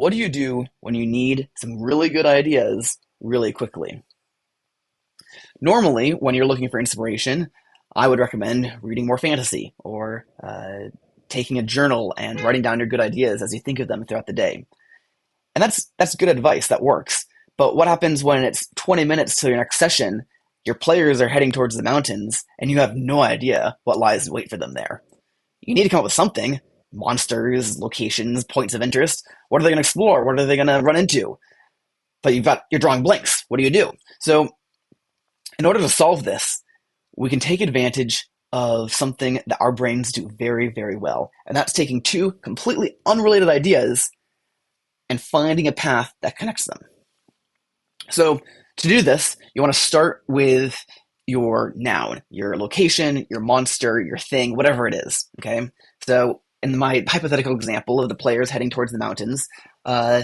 What do you do when you need some really good ideas really quickly? Normally, when you're looking for inspiration, I would recommend reading more fantasy or taking a journal and writing down your good ideas as you think of them throughout the day. And that's good advice. That works. But what happens when it's 20 minutes to your next session? Your players are heading towards the mountains, and you have no idea what lies in wait for them there. You need to come up with something: monsters, locations, points of interest. What are they going to explore? What are they going to run into? But you're drawing blanks. What do you do? So, in order to solve this, we can take advantage of something that our brains do very, very well, and that's taking two completely unrelated ideas and finding a path that connects them. So, to do this, you want to start with your noun, your location, your monster, your thing, whatever it is. Okay. So, in my hypothetical example of the players heading towards the mountains, uh,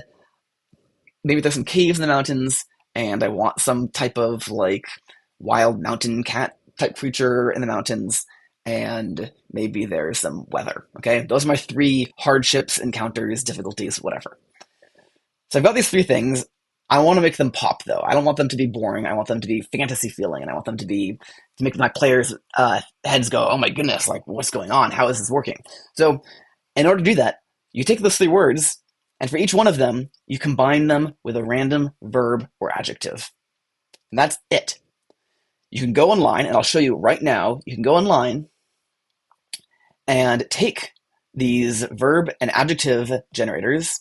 maybe there's some caves in the mountains, and I want some type of like wild mountain cat type creature in the mountains, and maybe there's some weather. Okay. Those are my three hardships, encounters, difficulties, whatever. So I've got these three things. I want to make them pop though. I don't want them to be boring. I want them to be fantasy feeling, and I want them to make my players' heads go, "Oh my goodness! Like what's going on? How is this working?" So, in order to do that, you take those three words, and for each one of them, you combine them with a random verb or adjective, and that's it. You can go online, and I'll show you right now. You can go online and take these verb and adjective generators.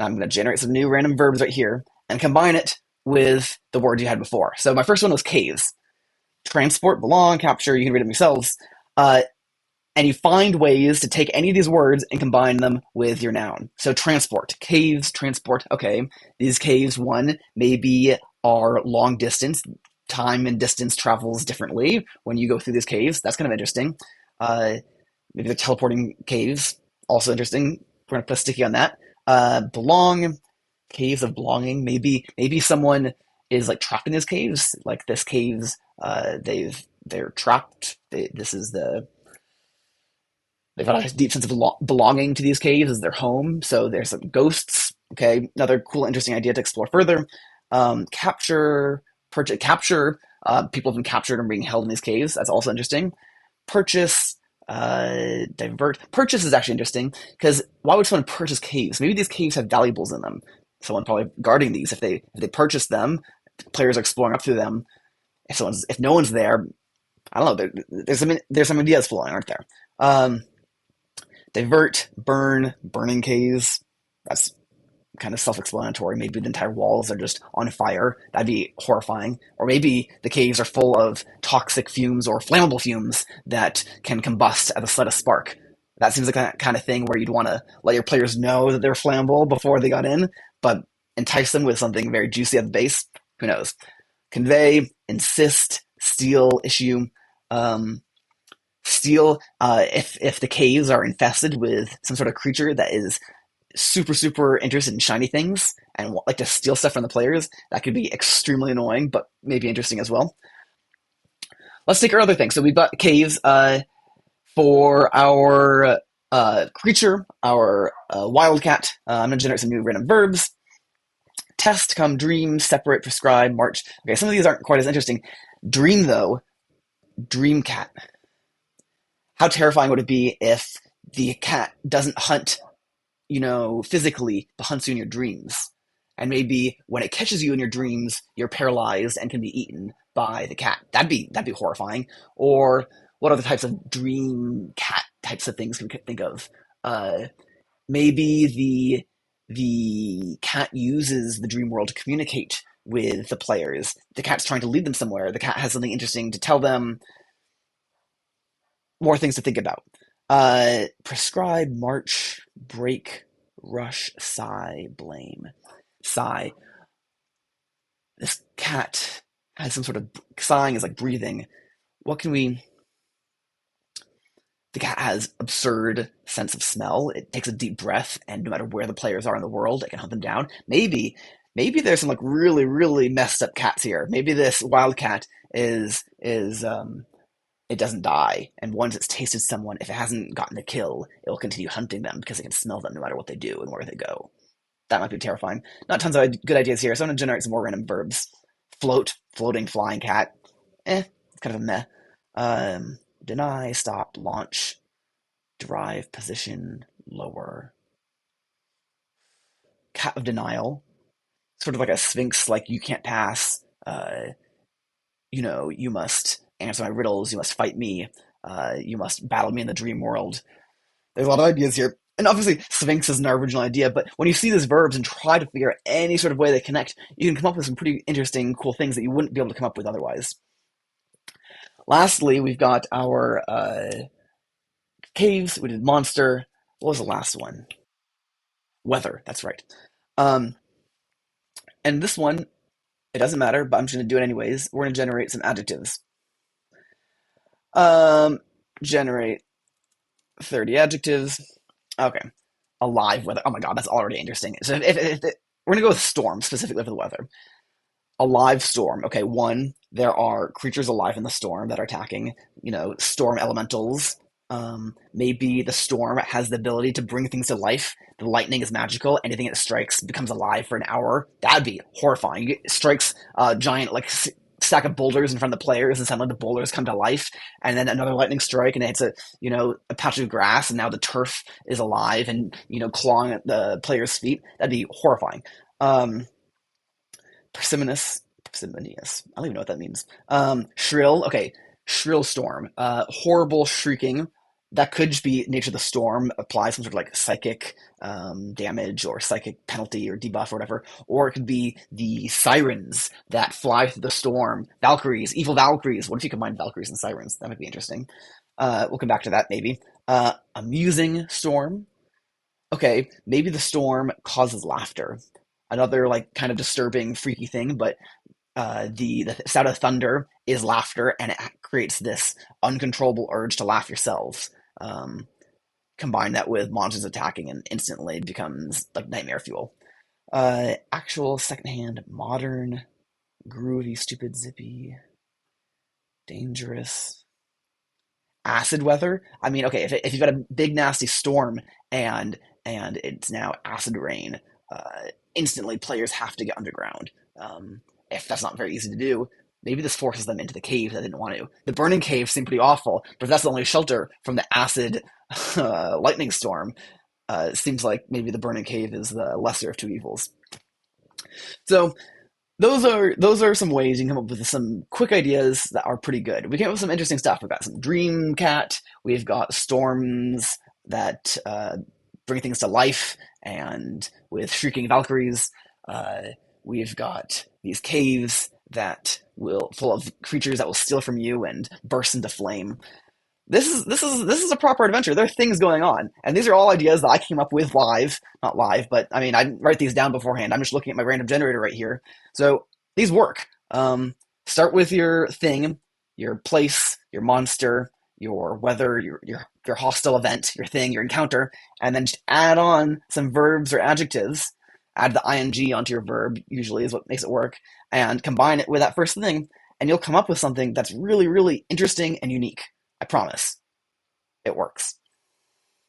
I'm going to generate some new random verbs right here and combine it with the words you had before. So my first one was caves. Transport, belong, capture, you can read them yourselves. And you find ways to take any of these words and combine them with your noun. So transport, caves, transport. Okay, these caves, one, maybe are long distance. Time and distance travels differently when you go through these caves. That's kind of interesting. Uh, Maybe they're teleporting caves. Also interesting. We're going to put a sticky on that. Belong, caves of belonging. Maybe someone is like trapped in these caves. Like this caves, they're trapped. They've got a deep sense of belonging to these caves as their home. So there's some ghosts. Okay, another cool, interesting idea to explore further. Capture, purchase, capture. People have been captured and being held in these caves. That's also interesting. Purchase, divert. Purchase is actually interesting because why would someone purchase caves? Maybe these caves have valuables in them. Someone probably guarding these. If they purchase them, players are exploring up through them. If no one's there, I don't know. There's some ideas flowing, aren't there? Um, Divert, burn, burning caves. That's kind of self-explanatory. Maybe the entire walls are just on fire. That'd be horrifying. Or maybe the caves are full of toxic fumes or flammable fumes that can combust at the slightest spark. That seems like that kind of thing where you'd want to let your players know that they're flammable before they got in, but entice them with something very juicy at the base. Who knows? Convey, insist, steal, issue. Um, Steal, if the caves are infested with some sort of creature that is super super interested in shiny things and like to steal stuff from the players, that could be extremely annoying but maybe interesting as well. Let's take our other thing. So we've got caves for our creature, our wildcat. I'm going to generate some new random verbs. Test, come, dream, separate, prescribe, march. Okay, some of these aren't quite as interesting. Dream though, dream cat. How terrifying would it be if the cat doesn't hunt, physically, but hunts you in your dreams? And maybe when it catches you in your dreams, you're paralyzed and can be eaten by the cat. That'd be horrifying. Or what other types of dream cat types of things can we think of? Uh, Maybe the cat uses the dream world to communicate with the players. The cat's trying to lead them somewhere. The cat has something interesting to tell them. More things to think about. Prescribe, march, break, rush, sigh, blame. Sigh. This cat has some sort of sighing is like breathing. What can we? The cat has absurd sense of smell. It takes a deep breath, and no matter where the players are in the world, it can hunt them down. Maybe there's some like really really messed up cats here. Maybe this wild cat is it doesn't die, and once it's tasted someone, if it hasn't gotten a kill, it will continue hunting them because it can smell them no matter what they do and where they go. That might be terrifying. Not tons of good ideas here, so I'm going to generate some more random verbs. Float, floating, flying cat. It's kind of a meh. Deny, stop, launch, drive, position, lower. Cat of denial. Sort of like a sphinx, like you can't pass. You must answer my riddles. You must fight me. You must battle me in the dream world. There's a lot of ideas here. And obviously, Sphinx isn't our original idea, but when you see these verbs and try to figure out any sort of way they connect, you can come up with some pretty interesting, cool things that you wouldn't be able to come up with otherwise. Lastly, we've got our caves. We did monster. What was the last one? Weather. That's right. Um, and this one, it doesn't matter, but I'm just going to do it anyways. We're going to generate some adjectives. Um, Generate 30 adjectives. Okay. Alive weather. Oh my god, that's already interesting. So we're gonna go with storm specifically for the weather. A live storm. Okay, one, there are creatures alive in the storm that are attacking, storm elementals. Maybe the storm has the ability to bring things to life. The lightning is magical. Anything it strikes becomes alive for an hour. That'd be horrifying. It strikes a giant, like, stack of boulders in front of the players, and suddenly the boulders come to life. And then another lightning strike, and it hits a patch of grass, and now the turf is alive and clawing at the player's feet. That'd be horrifying. Um, Parsimonious. I don't even know what that means. Shrill. Okay, shrill storm. Horrible shrieking. That could just be nature of the storm. Apply some sort of like psychic damage or psychic penalty or debuff or whatever. Or it could be the sirens that fly through the storm. Valkyries, evil Valkyries. What if you combine Valkyries and sirens? That might be interesting. We'll come back to that maybe. Amusing storm. Okay, maybe the storm causes laughter. Another like kind of disturbing, freaky thing, but the sound of thunder is laughter, and it creates this uncontrollable urge to laugh yourselves. Um, Combine that with monsters attacking, and instantly it becomes like nightmare fuel. Actual secondhand, modern, groovy, stupid, zippy, dangerous, acid weather. I mean, okay, if you've got a big nasty storm and it's now acid rain, instantly players have to get underground. If that's not very easy to do, maybe this forces them into the cave that they didn't want to. The burning cave seemed pretty awful, but if that's the only shelter from the acid lightning storm, it seems like maybe the burning cave is the lesser of two evils. So those are some ways you can come up with some quick ideas that are pretty good. We came up with some interesting stuff. We've got some dream cat. We've got storms that bring things to life, and with shrieking Valkyries. Uh, we've got these caves that will full of creatures that will steal from you and burst into flame. This is a proper adventure. There are things going on, and these are all ideas that I came up with live, not live, but I mean I didn't write these down beforehand. I'm just looking at my random generator right here. So these work. Start with your thing, your place, your monster, your weather, your hostile event, your thing, your encounter, and then just add on some verbs or adjectives. Add the ing onto your verb, usually is what makes it work, and combine it with that first thing, and you'll come up with something that's really, really interesting and unique. I promise. It works.